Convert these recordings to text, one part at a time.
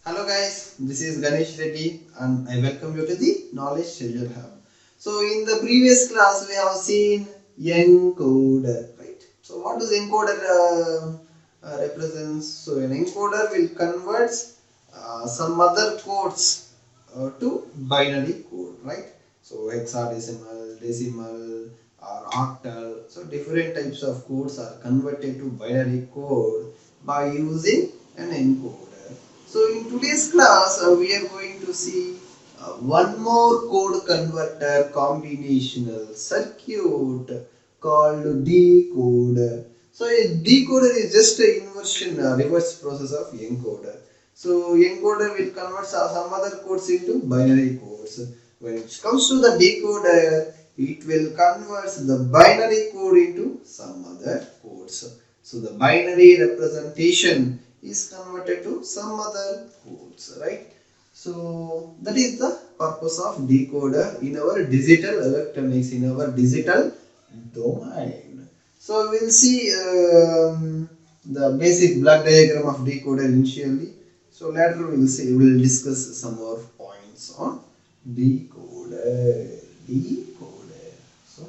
Hello guys, this is Ganesh Reddy and I welcome you to the Knowledge Treasure Hub. So in the previous class we have seen encoder, right? So what does encoder represents? So an encoder will convert some other codes to binary code, right? So hexadecimal, decimal or octal. So different types of codes are converted to binary code by using an encoder. So in today's class, we are going to see one more code converter combinational circuit called decoder. So a decoder is just an inversion reverse process of encoder. So encoder will convert some other codes into binary codes. When it comes to the decoder, it will convert the binary code into some other codes. So the binary representation is converted to some other codes, right? So that is the purpose of decoder in our digital electronics, in our digital domain. So we will see the basic block diagram of decoder initially. So later we will discuss some more points on decoder. Decoder. So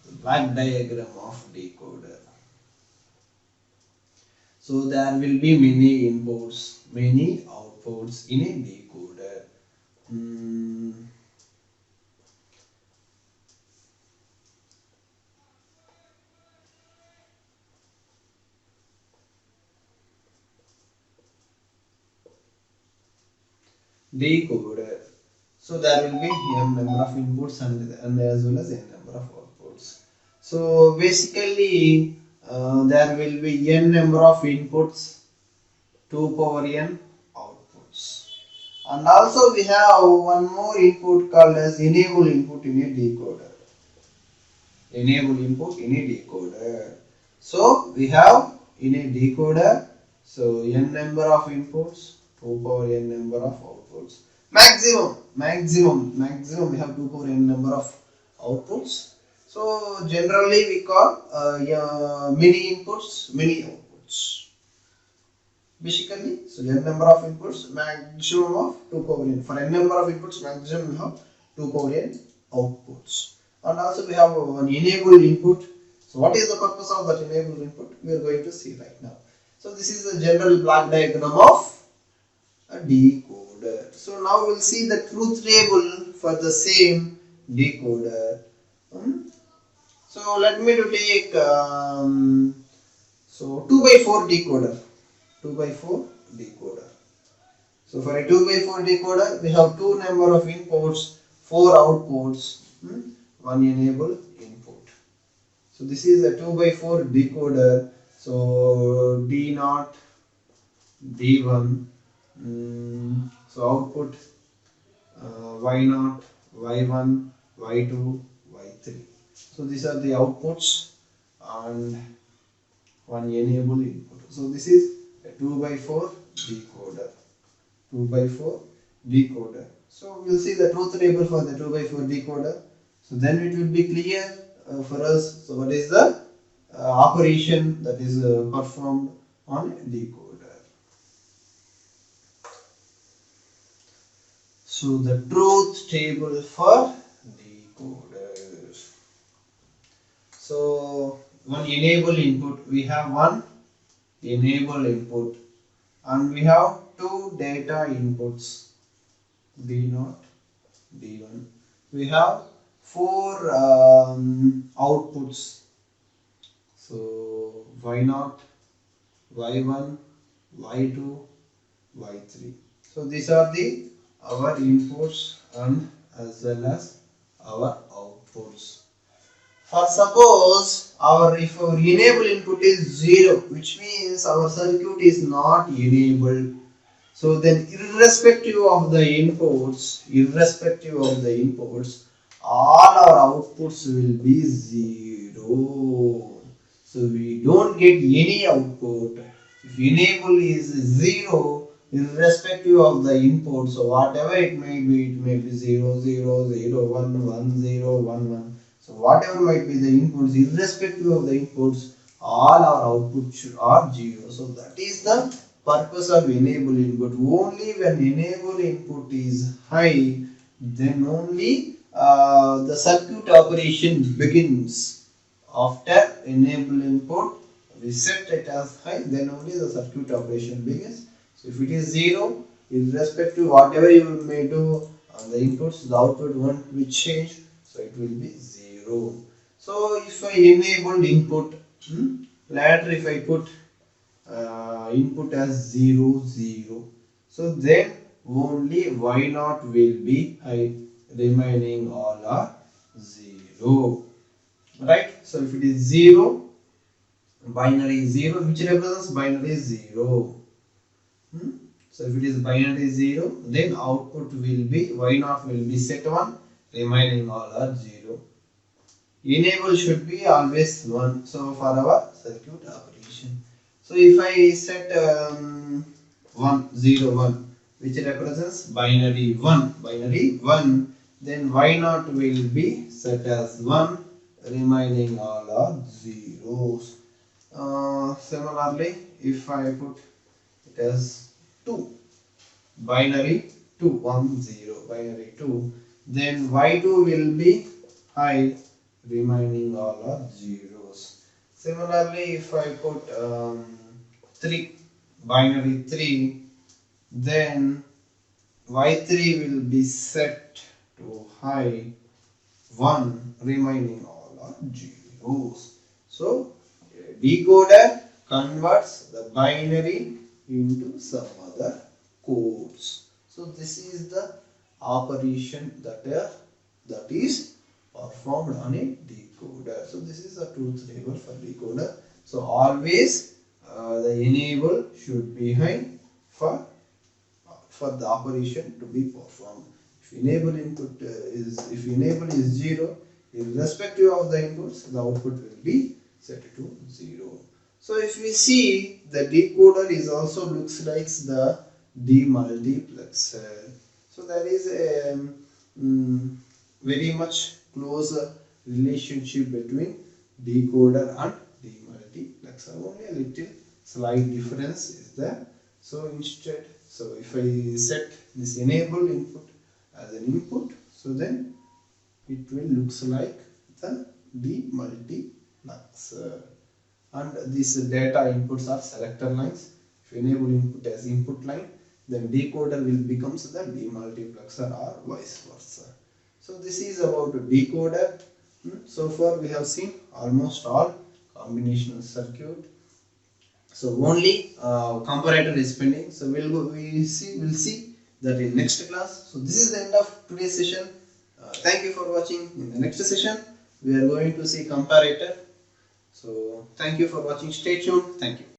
the block diagram of decoder. So there will be many inputs, many outputs in a decoder. Hmm. Decoder. So there will be n number of inputs and as well as n number of outputs. So basically there will be n number of inputs, 2 power n outputs. And also we have one more input called as enable input in a decoder. Enable input in a decoder. So we have in a decoder, so n number of inputs, 2 power n number of outputs. Maximum we have 2 power n number of outputs. So generally we call many inputs, many outputs. Basically, so n number of inputs, maximum of 2 power n. For n number of inputs, maximum we have 2 power n outputs. And also we have an enabled input. So what is the purpose of that enabled input? We are going to see right now. So this is the general block diagram of a decoder. So now we'll see the truth table for the same decoder. So let me to take so 2 by 4 decoder. 2 by 4 decoder. So for a 2 by 4 decoder, we have two number of inputs, 4 outputs, one enable input. So this is a 2 by 4 decoder. So D0, D1, so output Y0, Y1, Y2, Y3. So these are the outputs and one enable input. So this is a 2 by 4 decoder. 2 by 4 decoder. So we'll see the truth table for the 2 by 4 decoder. So then it will be clear for us. So what is the operation that is performed on a decoder. So the truth table for decoders. So one enable input, we have one enable input and we have two data inputs, D0, D1. We have four outputs, so Y0, Y1, Y2, Y3. So these are the our inputs and as well as our outputs. For suppose if our enable input is 0, which means our circuit is not enabled. So then irrespective of the inputs, all our outputs will be 0. So we don't get any output. If enable is 0, irrespective of the input, so whatever it may be 0, 0, 0, 1, 1, 0, 1, 1. So whatever might be the inputs, irrespective of the inputs, all our outputs are 0. So that is the purpose of enable input. Only when enable input is high, then only the circuit operation begins. After enable input, we set it as high, then only the circuit operation begins. So if it is 0, irrespective whatever you may do on the inputs, the output won't be changed, so it will be 0. So if I enable input, later if I put input as 0 0, so then only y0 will be high, remaining all are 0, right? So if it is 0, binary 0, which represents binary 0. So if it is binary 0, then output will be y0 will be set 1, remaining all are 0. Enable should be always 1. So for our circuit operation. So if I set 1 0 1, which represents binary 1, then y0 will be set as 1, remaining all are zeros. Similarly, if I put it as 2, binary 2 1 0, binary 2, then y2 will be high, remaining all are zeros. Similarly, if I put 3, binary 3, then y3 will be set to high, 1, remaining all are zeros. So decoder converts the binary into some other codes. So this is the operation that is performed on a decoder. So this is a truth table for decoder. So always the enable should be high for the operation to be performed. If enable is 0, irrespective of the inputs, the output will be set to 0. So if we see, the decoder is also looks like the demultiplexer. So there is a very much closer relationship between decoder and demultiplexer. Only a little slight difference is there. So instead, so if I set this enable input as an input, so then it will looks like the demultiplexer. And these data inputs are selector lines. If you enable input as input line, then decoder will becomes the demultiplexer or vice versa. So this is about decoder. So far we have seen almost all combinational circuit. So only comparator is pending. So we'll see that in next class. So this is the end of today's session. Thank you for watching. In the next session, we are going to see comparator. So thank you for watching. Stay tuned. Thank you.